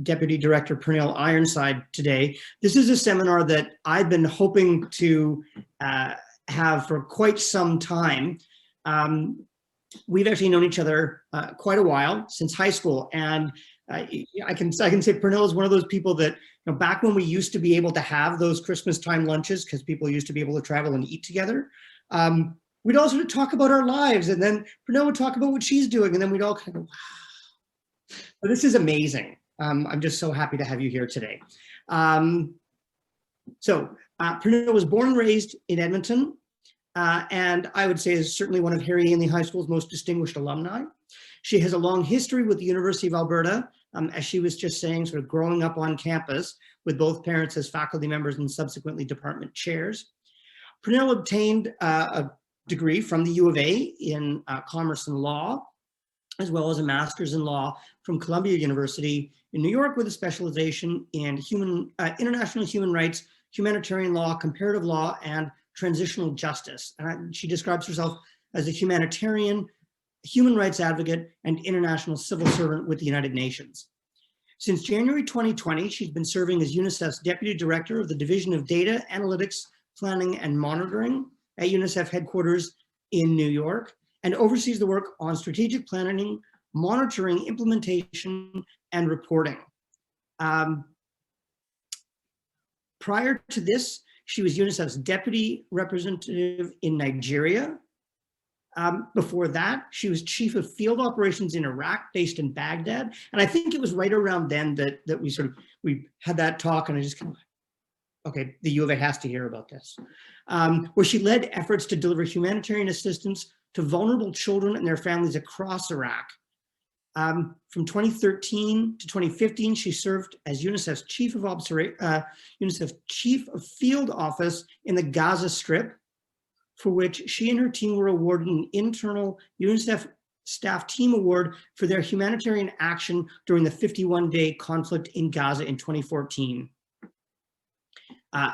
Deputy Director Pernille Ironside today. This is a seminar that I've been hoping to have for quite some time. We've actually known each other quite a while, since high school, and I can say Pernille is one of those people that, back when we used to be able to have those Christmas time lunches, because people used to be able to travel and eat together, we'd all sort of talk about our lives, and then Pernille would talk about what she's doing, and then we'd all kind of, wow. But this is amazing. I'm just so happy to have you here today. Pernille was born and raised in Edmonton, and I would say is certainly one of Harry Ainley High School's most distinguished alumni. She has a long history with the University of Alberta, as she was just saying, sort of growing up on campus with both parents as faculty members and subsequently department chairs. Pernille obtained a degree from the U of A in Commerce and Law, as well as a master's in law from Columbia University in New York, with a specialization in international human rights, humanitarian law, comparative law, and transitional justice. And she describes herself as a humanitarian, human rights advocate, and international civil servant with the United Nations. Since January 2020, she's been serving as UNICEF's Deputy Director of the Division of Data, Analytics, Planning, and Monitoring at UNICEF headquarters in New York, and oversees the work on strategic planning, monitoring, implementation, and reporting. Prior to this, she was UNICEF's deputy representative in Nigeria. Before that, she was chief of field operations in Iraq, based in Baghdad. And I think it was right around then that we had that talk, and I just kind of, okay, the U of A has to hear about this, where she led efforts to deliver humanitarian assistance to vulnerable children and their families across Iraq. From 2013 to 2015, she served as UNICEF's Chief of Field Office in the Gaza Strip, for which she and her team were awarded an internal UNICEF Staff Team Award for their humanitarian action during the 51-day conflict in Gaza in 2014.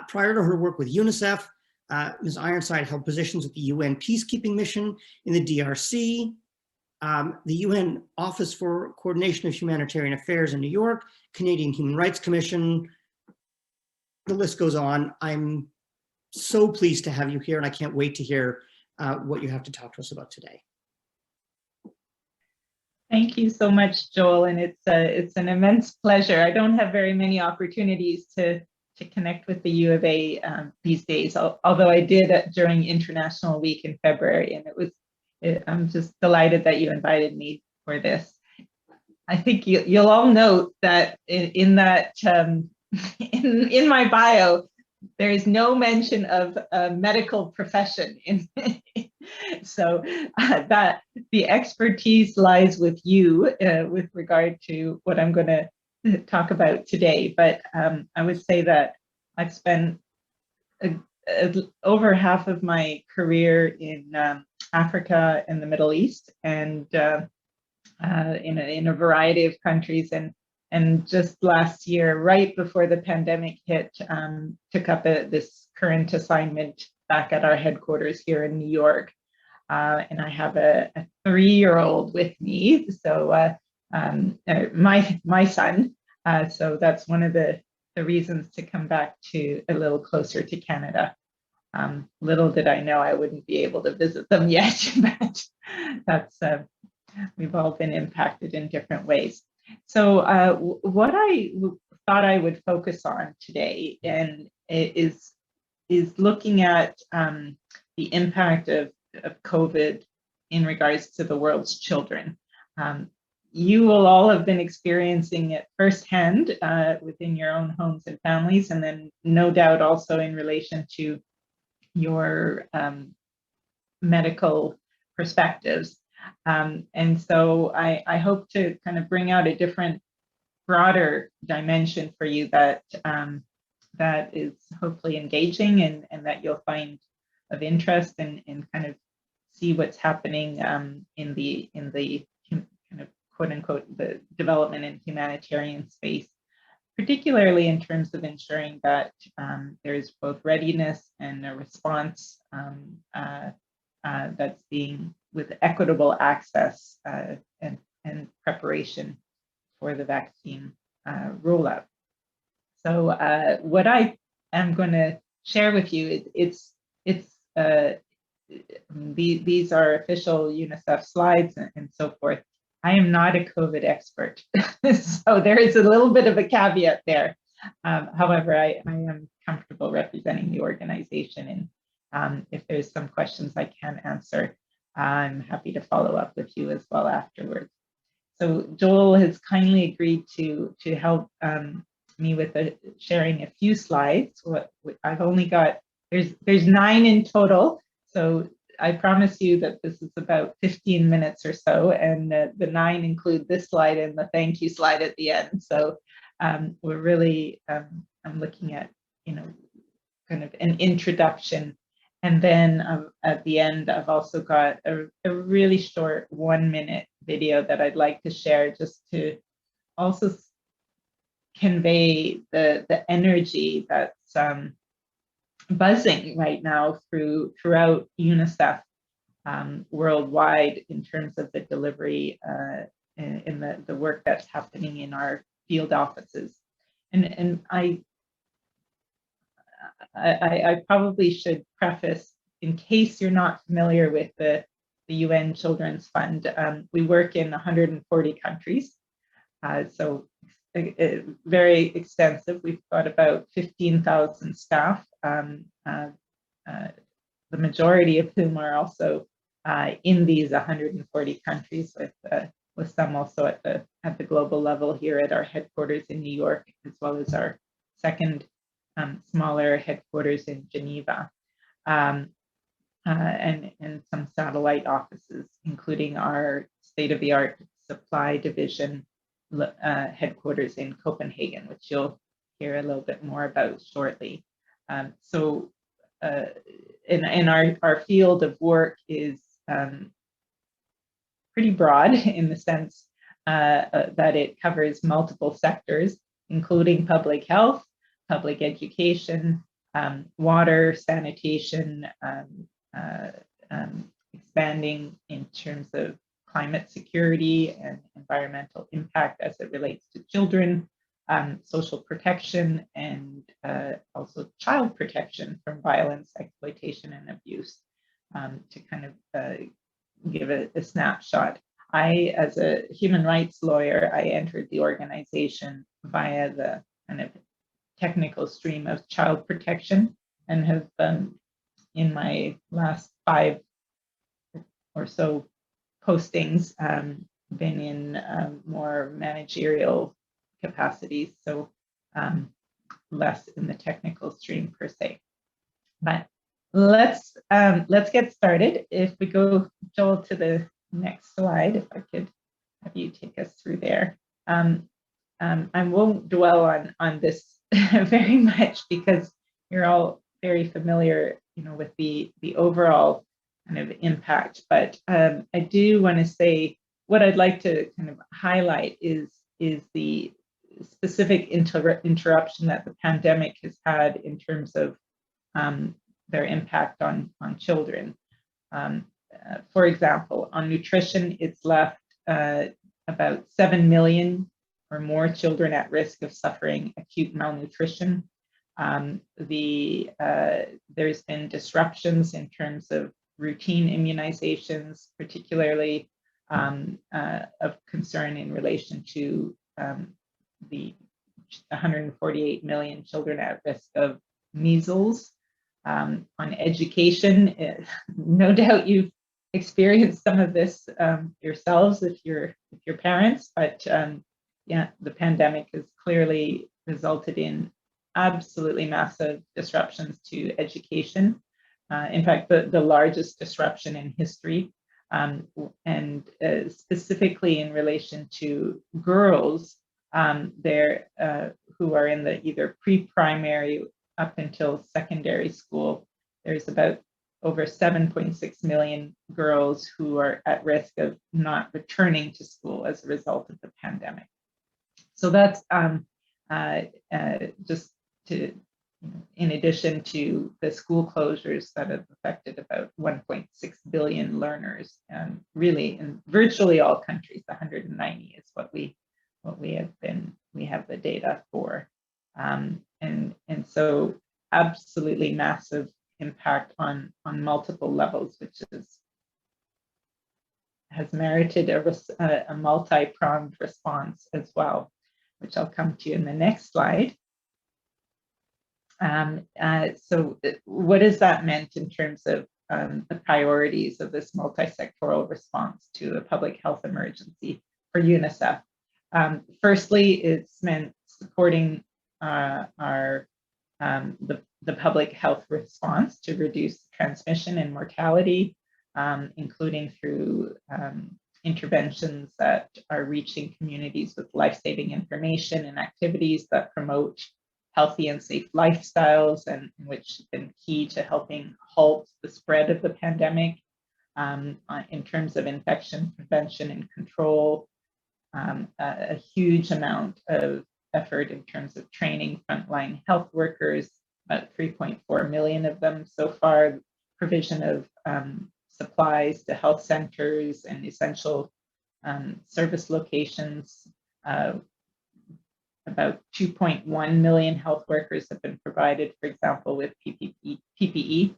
Prior to her work with UNICEF, Ms. Ironside held positions at the UN Peacekeeping Mission in the DRC, the UN Office for Coordination of Humanitarian Affairs in New York, Canadian Human Rights Commission. The list goes on. I'm so pleased to have you here, and I can't wait to hear what you have to talk to us about today. Thank you so much, Joel, and it's an immense pleasure. I don't have very many opportunities to connect with the U of A these days, although I did during International Week in February, and I'm just delighted that you invited me for this. I think you'll all note that in that in my bio, there is no mention of a medical profession, so that the expertise lies with you with regard to what I'm going to talk about today. But I would say that I've spent over half of my career in Africa and the Middle East, and in a variety of countries, and just last year, right before the pandemic hit, took up this current assignment back at our headquarters here in New York. And I have a 3-year-old with me, so my son. So that's one of the reasons to come back to a little closer to Canada. Little did I know I wouldn't be able to visit them yet, but that's we've all been impacted in different ways. So what I thought I would focus on today and is looking at the impact of COVID in regards to the world's children. You will all have been experiencing it firsthand within your own homes and families, and then no doubt also in relation to your medical perspectives. And so I hope to kind of bring out a different, broader dimension for you that that is hopefully engaging and that you'll find of interest and kind of see what's happening in the kind of quote unquote the development in humanitarian space, particularly in terms of ensuring that there's both readiness and a response that's being with equitable access and preparation for the vaccine rollout. So what I am going to share with you is these are official UNICEF slides and so forth. I am not a COVID expert, so there is a little bit of a caveat there. However, I am comfortable representing the organization, and if there's some questions I can answer, I'm happy to follow up with you as well afterwards. So Joel has kindly agreed to help me with sharing a few slides. I've only got, there's 9 in total, so I promise you that this is about 15 minutes or so, and the 9 include this slide and the thank you slide at the end. So we're really, I'm looking at, kind of an introduction. And then at the end, I've also got a really short 1-minute video that I'd like to share, just to also convey the energy that's buzzing right now throughout UNICEF worldwide in terms of the delivery in the work that's happening in our field offices. And I probably should preface, in case you're not familiar with the UN Children's Fund, we work in 140 countries, so very extensive. We've got about 15,000 staff, the majority of whom are also in these 140 countries, with some also at the global level here at our headquarters in New York, as well as our second smaller headquarters in Geneva, and some satellite offices, including our state-of-the-art supply division headquarters in Copenhagen, which you'll hear a little bit more about shortly. So in our field of work is pretty broad in the sense that it covers multiple sectors, including public health, public education, water, sanitation, expanding in terms of climate security and environmental impact as it relates to children, social protection, and also child protection from violence, exploitation, and abuse, to kind of give a snapshot. I, as a human rights lawyer, I entered the organization via the kind of technical stream of child protection, and have in my last 5 or so postings been in more managerial capacities, so less in the technical stream per se. But let's get started. If we go, Joel, to the next slide, if I could have you take us through there. I won't dwell on this very much, because you're all very familiar, with the overall kind of impact. But I do want to say what I'd like to kind of highlight is the specific interruption that the pandemic has had in terms of their impact on children. For example, on nutrition, it's left about 7 million or more children at risk of suffering acute malnutrition. There's been disruptions in terms of routine immunizations, particularly of concern in relation to the 148 million children at risk of measles. On education, no doubt you've experienced some of this yourselves if you're parents, but yeah, the pandemic has clearly resulted in absolutely massive disruptions to education. In fact, the largest disruption in history, and specifically in relation to girls who are in the either pre-primary up until secondary school. There's about over 7.6 million girls who are at risk of not returning to school as a result of the pandemic. So that's just to, in addition to the school closures that have affected about 1.6 billion learners, really in virtually all countries. 190 is what we what we have the data for. And so absolutely massive impact on multiple levels, which has merited a multi-pronged response as well, which I'll come to in the next slide. So what has that meant in terms of the priorities of this multi-sectoral response to a public health emergency for UNICEF? Firstly, it's meant supporting the public health response to reduce transmission and mortality, including through interventions that are reaching communities with life-saving information and activities that promote healthy and safe lifestyles, and which have been key to helping halt the spread of the pandemic in terms of infection prevention and control. A huge amount of effort in terms of training frontline health workers, about 3.4 million of them so far, provision of supplies to health centers and essential service locations. About 2.1 million health workers have been provided, for example, with PPE,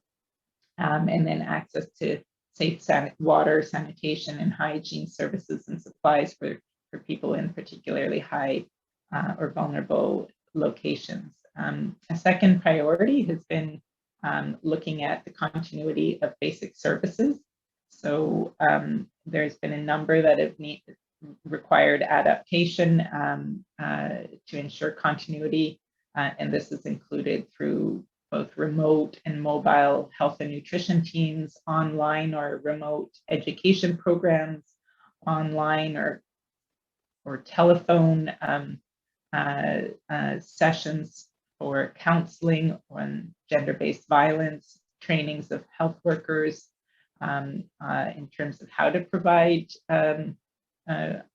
and then access to safe water, sanitation, and hygiene services and supplies for people in particularly high or vulnerable locations. A second priority has been looking at the continuity of basic services. So there's been a number that have required adaptation to ensure continuity, and this is included through both remote and mobile health and nutrition teams, online or remote education programs, online or telephone sessions for counseling on gender-based violence, trainings of health workers in terms of how to provide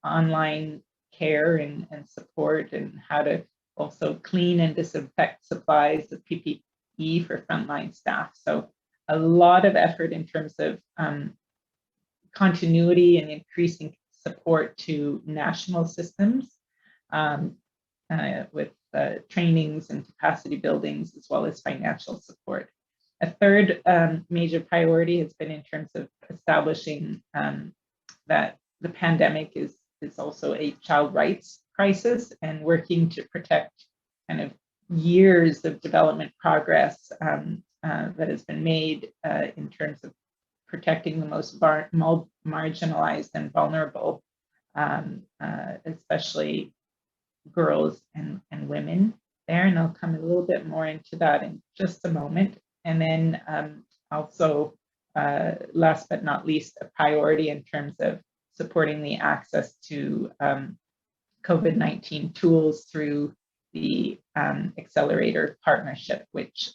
online care and support, and how to also clean and disinfect supplies of PPE for frontline staff. So a lot of effort in terms of continuity and increasing support to national systems with trainings and capacity buildings, as well as financial support. A third major priority has been in terms of establishing that the pandemic is also a child rights crisis, and working to protect kind of years of development progress that has been made in terms of protecting the most marginalized and vulnerable, especially girls and women there. And I'll come a little bit more into that in just a moment. And then also, last but not least, a priority in terms of supporting the access to COVID-19 tools through the Accelerator Partnership, which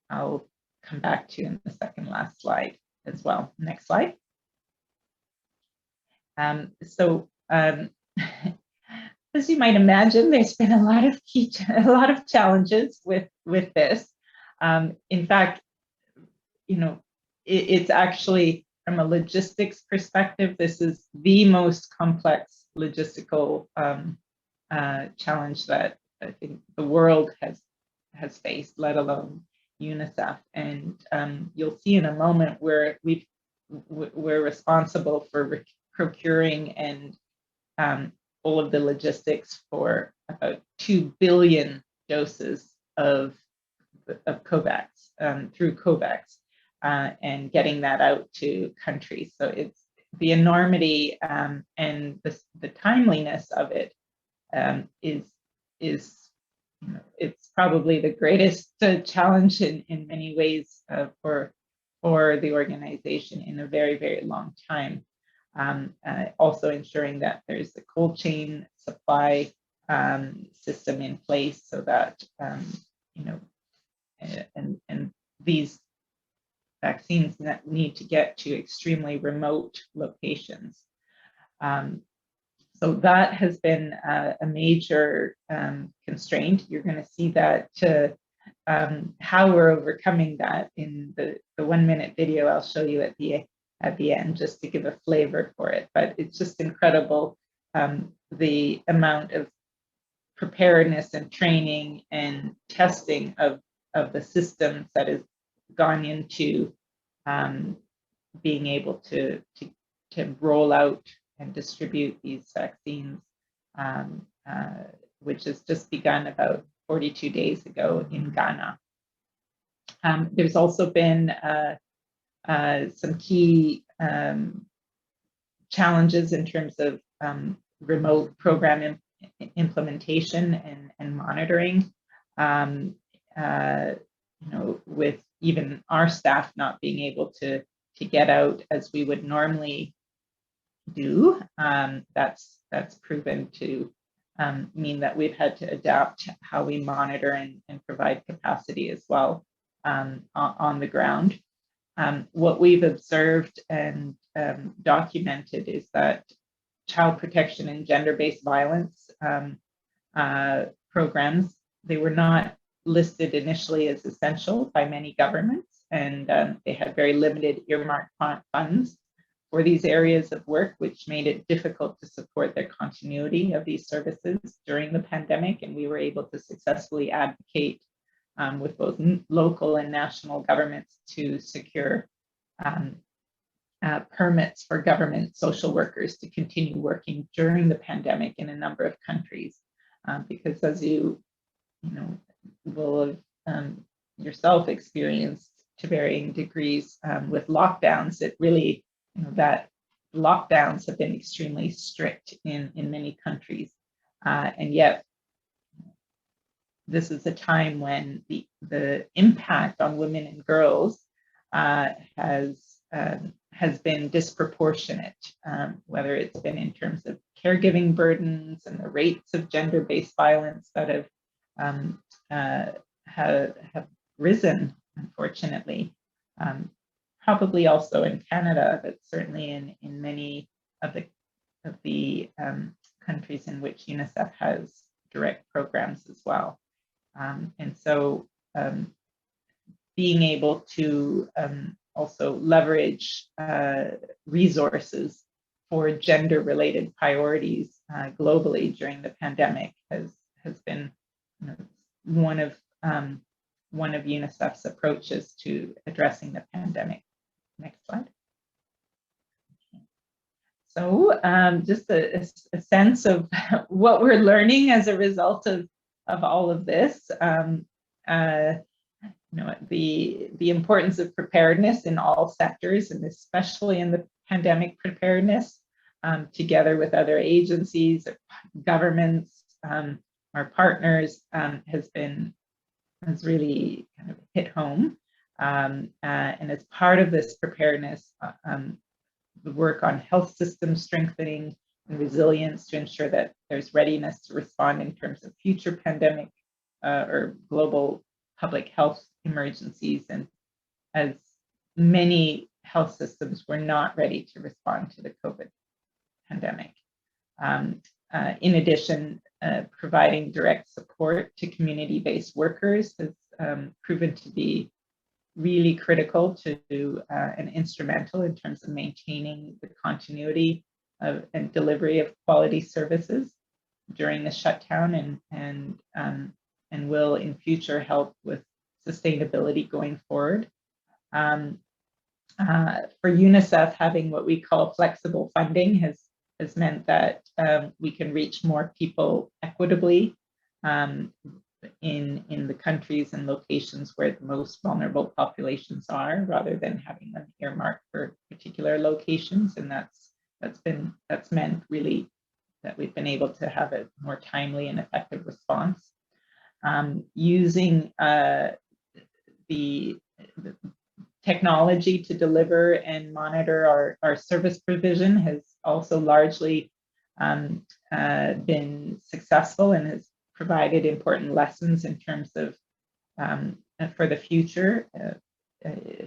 I'll come back to in the second last slide as well. Next slide. As you might imagine, there's been a lot of challenges with this. In fact, it's actually, from a logistics perspective, this is the most complex logistical challenge that I think the world has faced, let alone UNICEF. And you'll see in a moment where we're responsible for procuring and all of the logistics for about 2 billion doses of COVAX through COVAX, and getting that out to countries. So it's the enormity and the timeliness of it is it's probably the greatest challenge in many ways for the organization in a very, very long time. Also ensuring that there's a cold chain supply system in place, so that and these vaccines that need to get to extremely remote locations. So that has been a major constraint. You're going to see that how we're overcoming that in the 1-minute video I'll show you at the end, just to give a flavor for it. But it's just incredible the amount of preparedness and training and testing of the systems that has gone into being able to roll out and distribute these vaccines, which has just begun about 42 days ago in Ghana. There's also been some key challenges in terms of remote program implementation and monitoring. With even our staff not being able to get out as we would normally do, that's proven to mean that we've had to adapt how we monitor and provide capacity as well on the ground. What we've observed and documented is that child protection and gender-based violence programs, they were not listed initially as essential by many governments, and they had very limited earmarked funds for these areas of work, which made it difficult to support the continuity of these services during the pandemic. And we were able to successfully advocate with both local and national governments to secure permits for government social workers to continue working during the pandemic in a number of countries. Because as you will have yourself experienced to varying degrees with lockdowns, it really, that lockdowns have been extremely strict in many countries. And yet, this is a time when the impact on women and girls has been disproportionate, whether it's been in terms of caregiving burdens and the rates of gender-based violence that have risen, unfortunately. Probably also in Canada, but certainly in many of the countries in which UNICEF has direct programs as well. And so being able to also leverage resources for gender-related priorities globally during the pandemic has been one of UNICEF's approaches to addressing the pandemic. Next slide. So just a sense of what we're learning as a result of all of this. The importance of preparedness in all sectors, and especially in the pandemic preparedness, together with other agencies, governments, our partners, has really kind of hit home. And as part of this preparedness, the work on health system strengthening and resilience to ensure that there's readiness to respond in terms of future pandemic or global public health emergencies, and as many health systems were not ready to respond to the COVID pandemic. In addition, providing direct support to community-based workers has proven to be really critical to and instrumental in terms of maintaining the continuity of and delivery of quality services during the shutdown, and will in future help with sustainability going forward. For UNICEF, having what we call flexible funding has meant that we can reach more people equitably in the countries and locations where the most vulnerable populations are, rather than having them earmarked for particular locations. And that's meant really that we've been able to have a more timely and effective response. Using the technology to deliver and monitor our service provision has also largely been successful and has provided important lessons in terms of for the future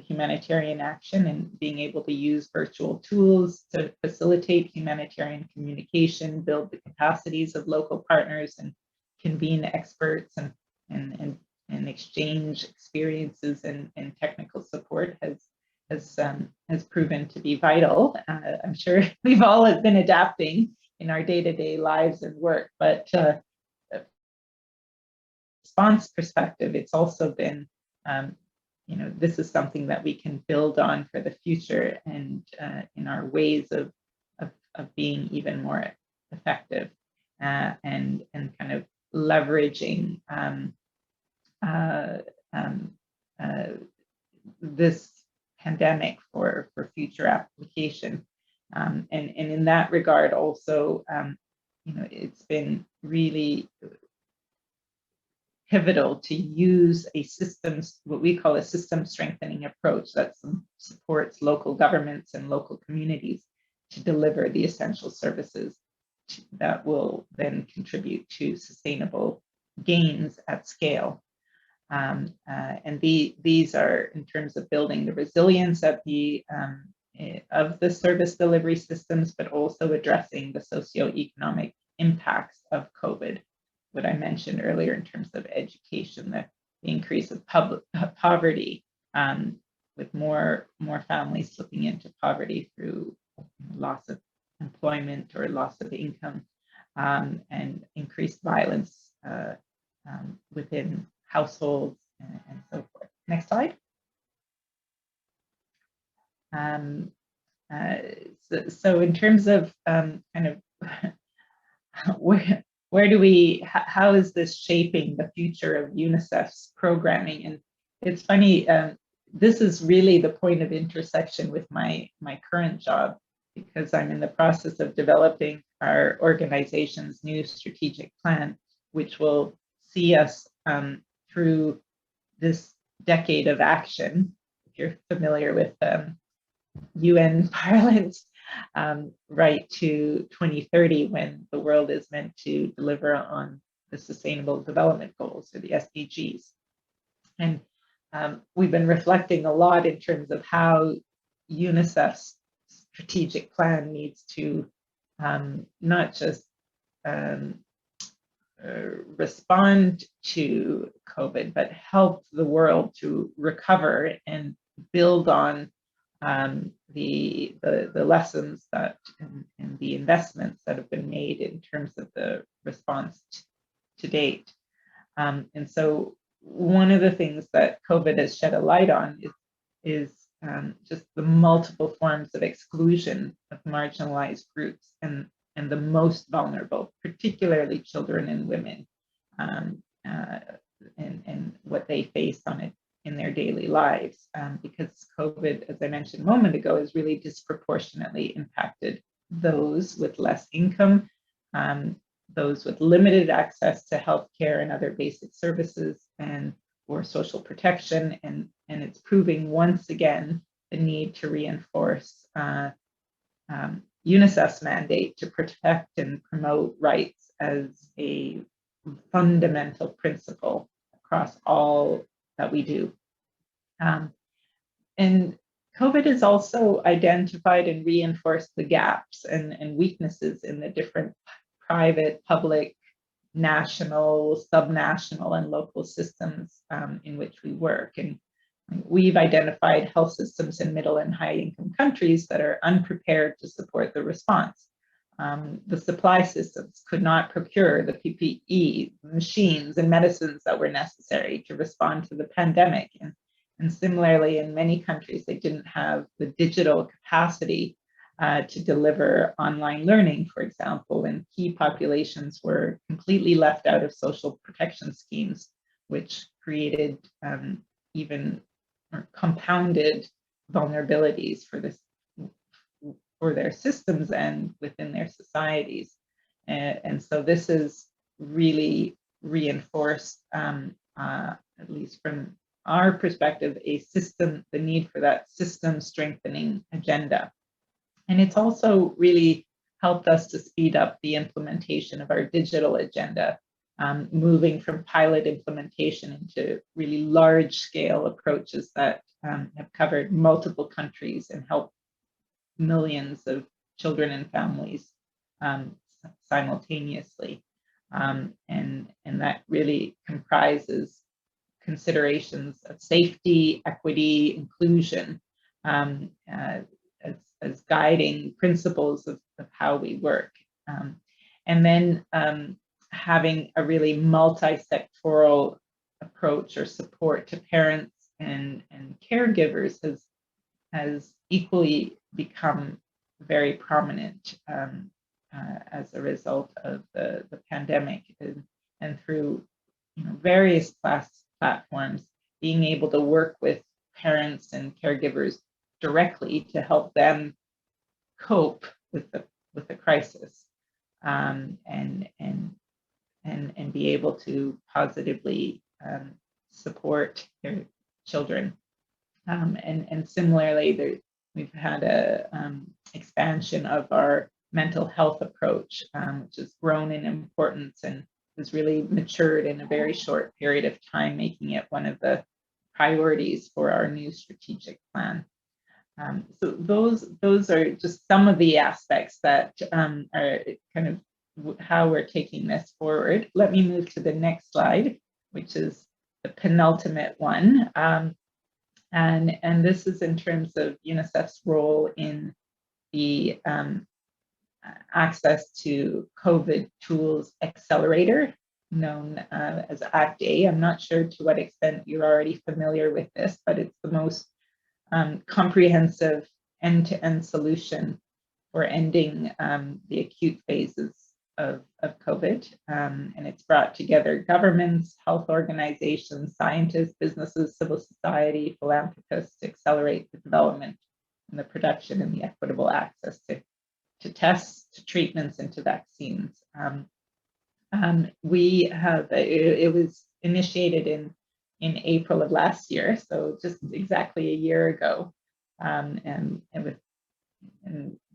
humanitarian action, and being able to use virtual tools to facilitate humanitarian communication, build the capacities of local partners, and convene experts and exchange experiences and technical support has proven to be vital. I'm sure we've all been adapting in our day-to-day lives and work. But response perspective, it's also been, this is something that we can build on for the future, and in our ways of being even more effective, and kind of leveraging this pandemic for future application. And in that regard also, it's been really pivotal to use a systems, what we call a system strengthening approach that supports local governments and local communities to deliver the essential services that will then contribute to sustainable gains at scale. And these are in terms of building the resilience of the service delivery systems, but also addressing the socioeconomic impacts of COVID. What I mentioned earlier in terms of education, the increase of poverty, with more families slipping into poverty through loss of employment or loss of income, and increased violence within households, and so forth. Next slide. So in terms of kind of where do we, how is this shaping the future of UNICEF's programming? And it's funny, this is really the point of intersection with my current job, because I'm in the process of developing our organization's new strategic plan, which will see us through this decade of action. If you're familiar with UN parlance, right to 2030, when the world is meant to deliver on the Sustainable Development Goals, or the SDGs. And we've been reflecting a lot in terms of how UNICEF's strategic plan needs to not just respond to COVID, but help the world to recover and build on the lessons that and the investments that have been made in terms of the response to date. And so one of the things that COVID has shed a light on is just the multiple forms of exclusion of marginalized groups and the most vulnerable, particularly children and women, and what they face on it in their daily lives, because COVID, as I mentioned a moment ago, has really disproportionately impacted those with less income, those with limited access to healthcare and other basic services or social protection, and it's proving once again the need to reinforce UNICEF's mandate to protect and promote rights as a fundamental principle across all that we do. And COVID has also identified and reinforced the gaps and weaknesses in the different private, public, national, subnational, and local systems in which we work. And we've identified health systems in middle and high income countries that are unprepared to support the response. The supply systems could not procure the PPE, machines, and medicines that were necessary to respond to the pandemic. And similarly, in many countries, they didn't have the digital capacity to deliver online learning, for example, and key populations were completely left out of social protection schemes, which created even compounded vulnerabilities for their systems and within their societies. And so this is really reinforced, at least from our perspective, the need for that system strengthening agenda. And it's also really helped us to speed up the implementation of our digital agenda, moving from pilot implementation into really large scale approaches that have covered multiple countries and helped millions of children and families simultaneously. And that really comprises considerations of safety, equity, inclusion, as guiding principles of how we work. And then having a really multi-sectoral approach or support to parents and caregivers has equally become very prominent as a result of the pandemic, and through various platforms, being able to work with parents and caregivers directly to help them cope with the crisis, and be able to positively support their children. And similarly, we've had a expansion of our mental health approach, which has grown in importance and has really matured in a very short period of time, making it one of the priorities for our new strategic plan. So those are just some of the aspects that are kind of how we're taking this forward. Let me move to the next slide, which is the penultimate one. And this is in terms of UNICEF's role in the Access to COVID Tools Accelerator, known as ACT-A. I'm not sure to what extent you're already familiar with this, but it's the most comprehensive end-to-end solution for ending the acute phases of COVID. And it's brought together governments, health organizations, scientists, businesses, civil society, philanthropists to accelerate the development and the production and the equitable access to tests, to treatments, and to vaccines. It was initiated in April of last year, so just exactly a year ago, and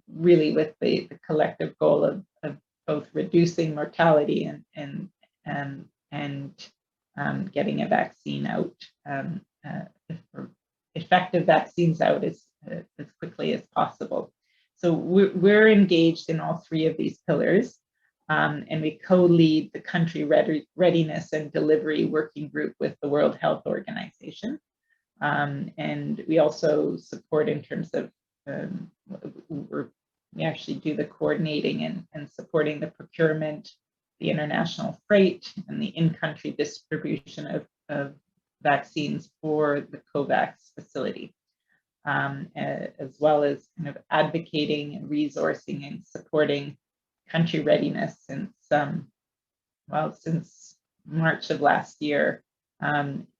really with the collective goal of both reducing mortality and getting a vaccine out, effective vaccines out as quickly as possible. So we're engaged in all three of these pillars, and we co-lead the country readiness and delivery working group with the World Health Organization. And we also support in terms of, we actually do the coordinating and supporting the procurement, the international freight, and the in-country distribution of vaccines for the COVAX facility, as well as kind of advocating and resourcing and supporting country readiness since March of last year,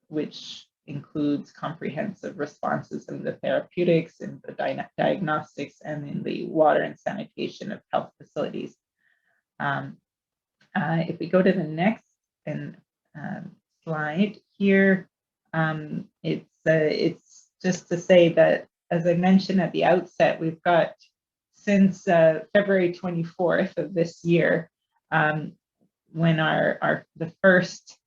which includes comprehensive responses in the therapeutics, in the diagnostics, and in the water and sanitation of health facilities. If we go to the next slide here, it's just to say that, as I mentioned at the outset, we've got since February 24th of this year, when the first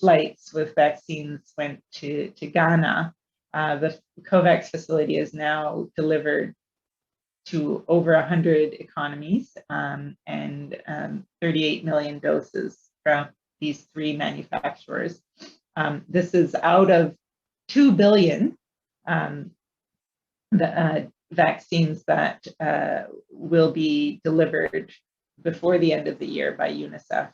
flights with vaccines went to Ghana, the COVAX facility is now delivered to over 100 economies, and 38 million doses from these three manufacturers. This is out of 2 billion vaccines that will be delivered before the end of the year by UNICEF,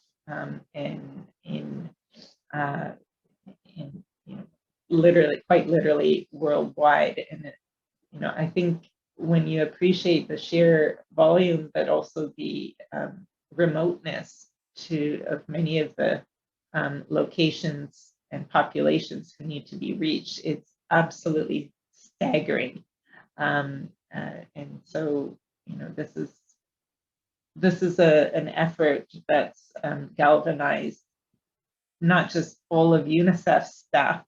quite literally worldwide. And I think when you appreciate the sheer volume, but also the remoteness of many of the locations and populations who need to be reached, it's absolutely staggering. And so, this is an effort that's galvanized not just all of UNICEF's staff,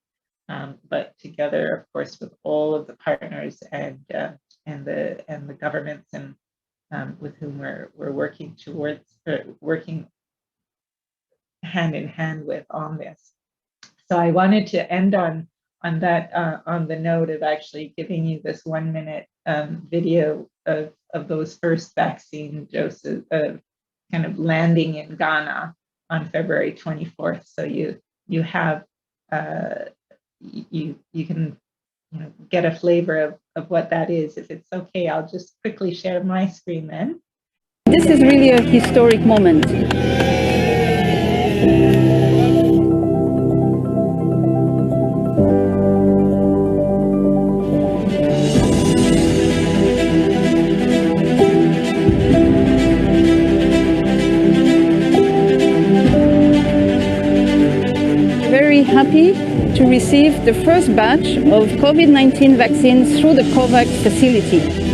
but together, of course, with all of the partners and the governments and with whom we're working working hand in hand with on this. So I wanted to end on the note of actually giving you this 1-minute video of those first vaccine doses kind of landing in Ghana on February 24th. So you have you can get a flavor of what that is. If it's okay, I'll just quickly share my screen then. This is really a historic moment. Very happy to receive the first batch of COVID-19 vaccines through the COVAX facility.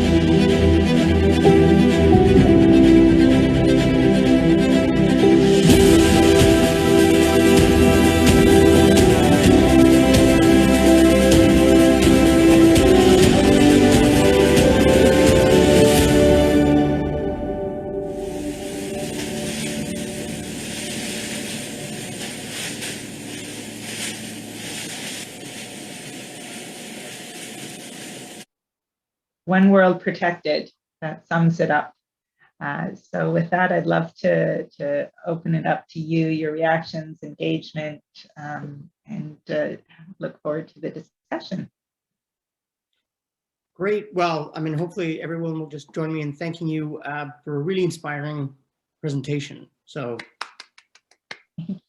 One world protected, that sums it up. So with that, I'd love to open it up to you, your reactions, engagement, and look forward to the discussion. Great. Well, I mean, hopefully everyone will just join me in thanking you for a really inspiring presentation. So Thank